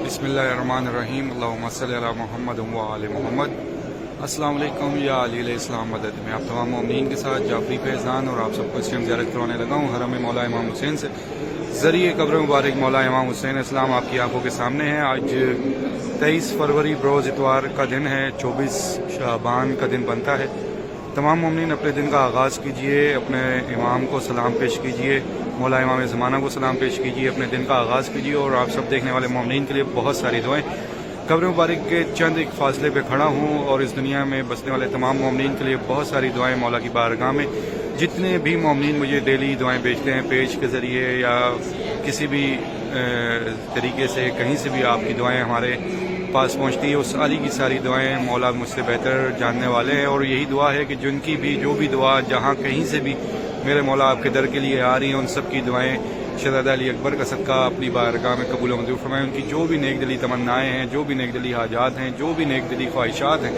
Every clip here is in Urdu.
بسم اللہ الرحمن الرحیم اللہم صلی علی محمد و آل محمد۔ السلام علیکم یا علی علیہ السلام مدد میں آپ تمام مومنین کے ساتھ جعفری فیضان اور آپ سب کو اس ٹائم زیارت کروانے لگا ہوں حرم مولا امام حسین سے ذریعہ قبر مبارک مولا امام حسین اسلام آپ کی آنکھوں کے سامنے ہے۔ آج 23 فروری بروز اتوار کا دن ہے، 24 شعبان کا دن بنتا ہے۔ تمام مومنین اپنے دن کا آغاز کیجئے، اپنے امام کو سلام پیش کیجئے، مولا امام زمانہ کو سلام پیش کیجئے، اپنے دن کا آغاز کیجئے۔ اور آپ سب دیکھنے والے مومنین کے لیے بہت ساری دعائیں۔ قبر مبارک کے چند ایک فاصلے پہ کھڑا ہوں اور اس دنیا میں بسنے والے تمام مومنین کے لیے بہت ساری دعائیں مولا کی بارگاہ میں۔ جتنے بھی مومنین مجھے ڈیلی دعائیں بھیجتے ہیں پیج کے ذریعے یا کسی بھی طریقے سے کہیں سے بھی آپ کی دعائیں ہمارے پاس پہنچتی ہے، اس ساری کی ساری دعائیں مولا مجھ سے بہتر جاننے والے ہیں۔ اور یہی دعا ہے کہ جن کی بھی جو بھی دعا جہاں کہیں سے بھی میرے مولا آپ کے در کے لیے آ رہی ہیں، ان سب کی دعائیں شہزادہ علی اکبر کا صدقہ اپنی بارگاہ میں قبول و منظور فرمائیں۔ ان کی جو بھی نیک دلی تمنائیں ہیں، جو بھی نیک دلی حاجات ہیں، جو بھی نیک دلی خواہشات ہیں،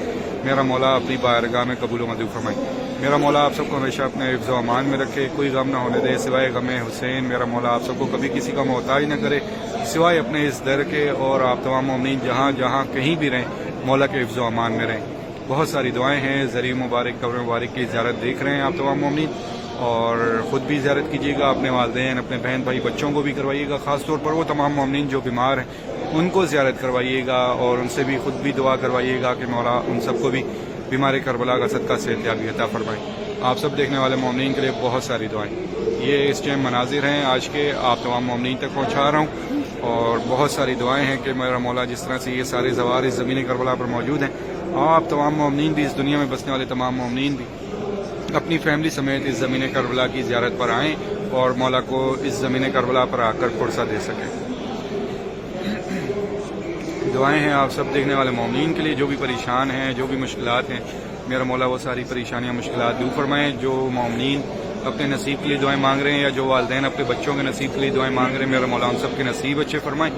میرا مولا اپنی بارگاہ میں قبول و منظور فرمائیں۔ میرا مولا آپ سب کو ہمیشہ اپنے حفظ و امان میں رکھے، کوئی غم نہ ہونے دے سوائے غم حسین۔ میرا مولا آپ سب کو کبھی کسی کا محتاج نہ کرے سوائے اپنے اس در کے۔ اور آپ تمام مومنین جہاں جہاں کہیں بھی رہیں مولا کے حفظ و امان میں رہیں۔ بہت ساری دعائیں ہیں، ذریعہ مبارک قبر مبارک کی زیارت دیکھ رہے ہیں آپ تمام مومنین، اور خود بھی زیارت کیجیے گا، اپنے والدین، اپنے بہن بھائی بچوں کو بھی کروائیے گا۔ خاص طور پر وہ تمام مومنین جو بیمار ہیں ان کو زیارت کروائیے گا اور ان سے بھی خود بھی دعا کروائیے گا کہ مولا ان سب کو بھی بیمار کربلا کا صدقہ صحتیابی عطا فرمائیں۔ آپ سب دیکھنے والے مومنین کے لیے بہت ساری دعائیں۔ یہ اس ٹائم مناظر ہیں آج کے، آپ تمام مومنین تک پہنچا رہا ہوں، اور بہت ساری دعائیں ہیں کہ میرا مولا جس طرح سے یہ سارے زوار اس زمین کربلا پر موجود ہیں، آپ تمام مومنین بھی، اس دنیا میں بسنے والے تمام مومنین بھی اپنی فیملی سمیت اس زمین کربلا کی زیارت پر آئیں اور مولا کو اس زمین کربلا پر آ کر فرصہ دے سکیں۔ دعائیں ہیں آپ سب دیکھنے والے مومنین کے لیے، جو بھی پریشان ہیں، جو بھی مشکلات ہیں، میرا مولا وہ ساری پریشانیاں مشکلات دور فرمائیں۔ جو مومنین اپنے نصیب کے لیے دعائیں مانگ رہے ہیں یا جو والدین اپنے بچوں کے نصیب کے لیے دعائیں مانگ رہے ہیں، میرا مولا ان سب کے نصیب اچھے فرمائیں۔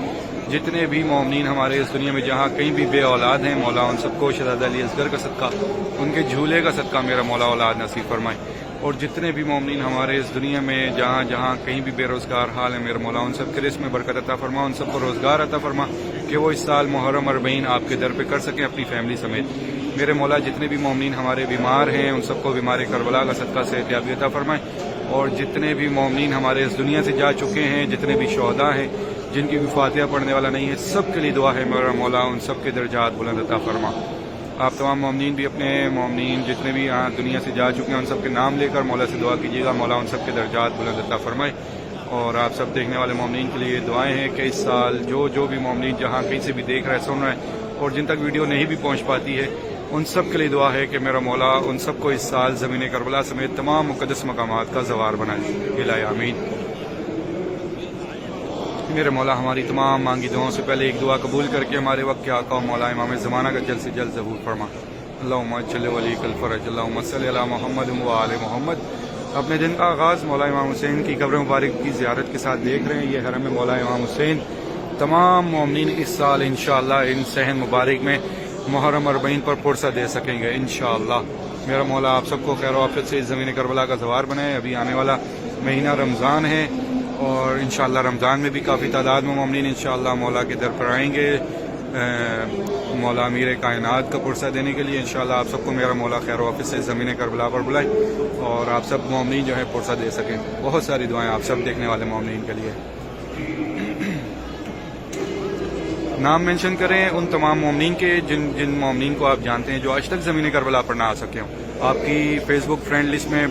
جتنے بھی مومنین ہمارے اس دنیا میں جہاں کہیں بھی بے اولاد ہیں، مولا ان سب کو شہزادہ علی اصغر کا صدقہ، ان کے جھولے کا صدقہ میرا مولا اولاد نصیب فرمائے۔ اور جتنے بھی مومنین ہمارے اس دنیا میں جہاں جہاں کہیں بھی بے روزگار حال ہیں، میرا مولا ان سب کے رزق میں برکت عطا فرما، ان سب کو روزگار عطا فرما کہ وہ اس سال محرم 40 آپ کے در پہ کر سکیں اپنی فیملی سمیت۔ میرے مولا جتنے بھی مومنین ہمارے بیمار ہیں ان سب کو بیمار کربلا کا صدقہ صحتیابی عطا فرمائیں۔ اور جتنے بھی مومنین ہمارے اس دنیا سے جا چکے ہیں، جتنے بھی شہداء ہیں جن کی بھی فاتحہ پڑھنے والا نہیں ہے، سب کے لیے دعا ہے میرا مولا ان سب کے درجات بلند عطا فرما۔ آپ تمام مومنین بھی اپنے مومنین جتنے بھی یہاں دنیا سے جا چکے ہیں ان سب کے نام لے کر مولا سے دعا کیجیے گا، مولا ان سب کے درجات بلند عطا فرمائے۔ اور آپ سب دیکھنے والے مومنین کے لیے دعائیں ہیں کہ اس سال جو بھی مومنین جہاں کہیں سے بھی دیکھ رہے سن رہے ہیں اور جن تک ویڈیو نہیں بھی پہنچ پاتی ہے، ان سب کے لیے دعا ہے کہ میرا مولا ان سب کو اس سال زمین کربلا سمیت تمام مقدس مقامات کا زوار بنائے۔ الہی آمین۔ میرے مولا ہماری تمام مانگی دعاؤں سے پہلے ایک دعا قبول کر کے ہمارے وقت کے آقا و مولا امام زمانہ کا جلد سے جلد ظہور فرما۔ اللہم اجل ولیک الفرج، اللہم صلی علی محمد و آل محمد۔ اپنے دن کا آغاز مولا امام حسین کی قبر مبارک کی زیارت کے ساتھ دیکھ رہے ہیں۔ یہ حرم مولا امام حسین تمام مومنین اس سال انشاءاللہ ان صحن مبارک میں محرم 40 پر فرصہ دے سکیں گے انشاءاللہ۔ میرا مولا آپ سب کو خیر و عافیت سے اس زمین کربلا کا زوار بنائے۔ ابھی آنے والا مہینہ رمضان ہے اور انشاءاللہ رمضان میں بھی کافی تعداد میں مومنین انشاءاللہ مولا کے در پر آئیں گے مولا امیر کائنات کا پرسہ دینے کے لیے۔ انشاءاللہ آپ سب کو میرا مولا خیر و عافیت سے زمین کربلا پر بلائے اور آپ سب مومنین جو ہے پرسہ دے سکیں۔ بہت ساری دعائیں آپ سب دیکھنے والے مومنین کے لیے۔ نام مینشن کریں ان تمام مومنین کے جن مومنین کو آپ جانتے ہیں جو آج تک زمین کربلا پر نہ آ سکے ہوں۔ آپ کی فیس بک فرینڈ لسٹ میں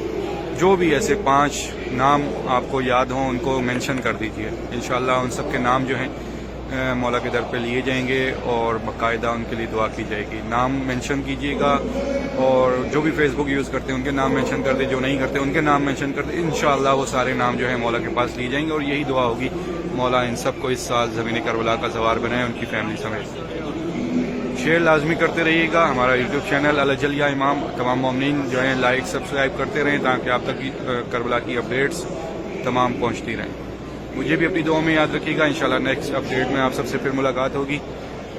جو بھی ایسے 5 نام آپ کو یاد ہوں ان کو مینشن کر دیجئے۔ انشاءاللہ ان سب کے نام جو ہیں مولا کے در پہ لیے جائیں گے اور باقاعدہ ان کے لیے دعا کی جائے گی۔ نام مینشن کیجیے گا، اور جو بھی فیس بک یوز کرتے ہیں ان کے نام مینشن کر دیں، جو نہیں کرتے ان کے نام مینشن کر دیں۔ انشاءاللہ وہ سارے نام جو ہیں مولا کے پاس لیے جائیں گے اور یہی دعا ہوگی مولا ان سب کو اس سال زمین کربلا کا زوار بنائے ان کی فیملی سمیت۔ شیئر لازمی کرتے رہیے گا ہمارا یوٹیوب چینل الجل یا امام۔ تمام مومنین جو ہیں لائک سبسکرائب کرتے رہیں تاکہ آپ تک کربلا کی اپڈیٹس تمام پہنچتی رہیں۔ مجھے بھی اپنی دعاؤں میں یاد رکھیے گا۔ انشاءاللہ نیکسٹ اپڈیٹ میں آپ سب سے پھر ملاقات ہوگی۔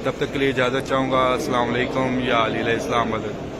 تب تک کے لیے اجازت چاہوں گا۔ السلام علیکم یا علی علیہ السلام مدد۔